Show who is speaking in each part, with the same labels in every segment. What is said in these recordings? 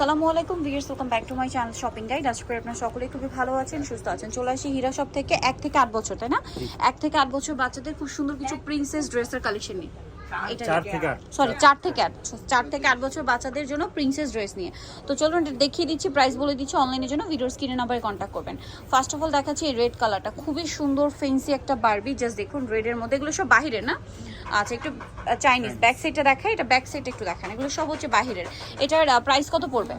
Speaker 1: আসসালামু আলাইকুম viewers, welcome back to my channel shopping guide. আশা করি আপনারা সকলেই খুবই ভালো আছেন, সুস্থ আছেন। চলে আসি হীরা শপ থেকে 1 থেকে 8 বছর, তাই না? 1 থেকে 8 বছর বাচ্চাদের খুব সুন্দর কিছু প্রিন্সেস ড্রেসের কালেকশন নিয়ে, এটা 4 থেকে 8 বছর বাচ্চাদের জন্য প্রিন্সেস ড্রেস নিয়ে। তো চলুন দেখিয়ে দিচ্ছি, প্রাইস বলে দিচ্ছি। অনলাইনের জন্য ভিডিওর স্ক্রিনে নাম্বারে কন্ট্যাক্ট করবেন। ফার্স্ট অফ অল দেখাচ্ছি এই রেড কালারটা, খুবই সুন্দর ফেন্সি একটা বারবি। জাস্ট দেখুন রেডের মধ্যে, এগুলো সব বাহিরের না? আচ্ছা, একটু চাইনিজ। ব্যাক সাইডটা দেখায়, এটা ব্যাক সাইড একটু দেখান। এগুলো সব হচ্ছে বাহিরের। এটার প্রাইস কত পড়বে?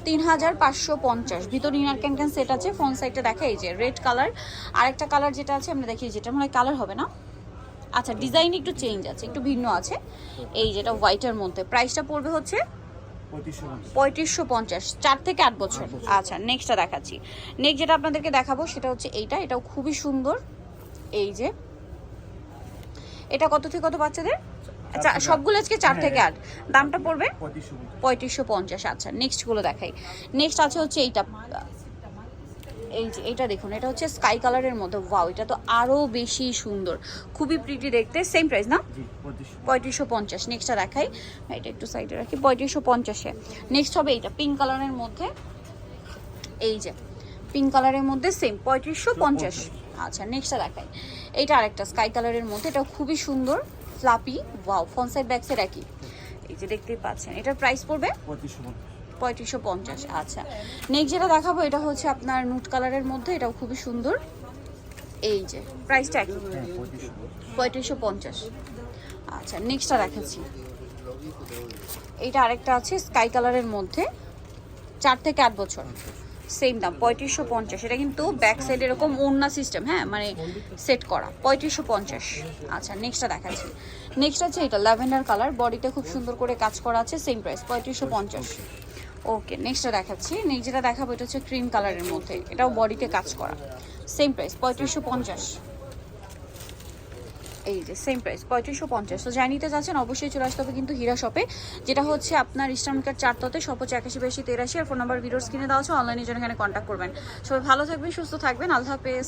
Speaker 1: 3550। ভিতর ইনার ক্যান সেট আছে। ফ্রন্ট সাইডটা দেখা, এই যে রেড কালার। আরেকটা কালার যেটা আছে আমরা দেখি, যেটা মনে হয় কালার হবে না। আচ্ছা, ডিজাইন একটু চেঞ্জ আছে, একটু ভিন্ন আছে। এই যেটা হোয়াইটের মধ্যে, প্রাইসটা পড়বে হচ্ছে 3550, 4 থেকে 8 বছর। আচ্ছা, নেক্সটটা দেখাচ্ছি। নেক্সট যেটা আপনাদেরকে দেখাবো সেটা হচ্ছে এইটা। এটাও খুবই সুন্দর। এই যে এটা কত থেকে কত বাচ্চাদের? আচ্ছা, সবগুলো আজকে 4 থেকে 8। দামটা পড়বে 3550। আচ্ছা, নেক্সট গুলো দেখাই। নেক্সট আছে হচ্ছে এইটা। এই যে এটা দেখুন, এটা হচ্ছে স্কাই কালারের মধ্যে। ওয়াও, এটা তো আরো বেশি সুন্দর, খুবই প্রিটি দেখতে। সেম প্রাইস না? 3550। নেক্সটটা দেখাই, এটা একটু সাইডে রাখি। 3550-এ নেক্সট হবে এইটা পিঙ্ক কালারের মধ্যে। এই যে পিঙ্ক কালারের মধ্যে সেম 3550। আচ্ছা, নেক্সটটা দেখাই। এইটা আরেকটা স্কাই কালারের মধ্যে, এটা খুবই সুন্দর fluffy. Wow, front side back side একই। এই যে দেখতেই পাচ্ছেন, এটার প্রাইস পড়বে 3550। আচ্ছা, নেক্সট যেটা দেখাবো এটা হচ্ছে আপনার নুট কালারের মধ্যে, এটাও খুবই সুন্দর। এই যে প্রাইসটা একই, 3550। আচ্ছা, নেক্সটটা দেখাচ্ছি। এইটা আরেকটা আছে স্কাই কালারের মধ্যে, 4 থেকে 8 বছর, সেম দাম 3550। এটা কিন্তু ব্যাক সাইড এরকম ওড়না সিস্টেম, হ্যাঁ, মানে সেট করা। 3550। আচ্ছা, নেক্সটটা দেখাচ্ছি। নেক্সট আছে এটা ল্যাভেন্ডার কালার, বডিতে খুব সুন্দর করে কাজ করা আছে। Same price 3550। ওকে, নেক্সটটা দেখাচ্ছি। নেক্সট যেটা দেখাবো এটা হচ্ছে ক্রিম কালারের মধ্যে, এটাও বডিতে কাজ করা। Same price 3550। এই যে সেম প্রাইস 3550। তো যাই নিতে চাচ্ছেন অবশ্যই চলে আসতে হবে কিন্তু হীরা শপে, যেটা হচ্ছে আপনার ইস্টার্ন কার্ড 4 শপ হচ্ছে 818283। আর ফোন নাম্বার ভিডিওর স্ক্রিনে দেওয়া আছে। অনলাইনের জন্য এখানে কন্ট্যাক্ট করবেন। সবাই ভালো থাকবেন, সুস্থ থাকবেন। আল্লাহ হাফেজ।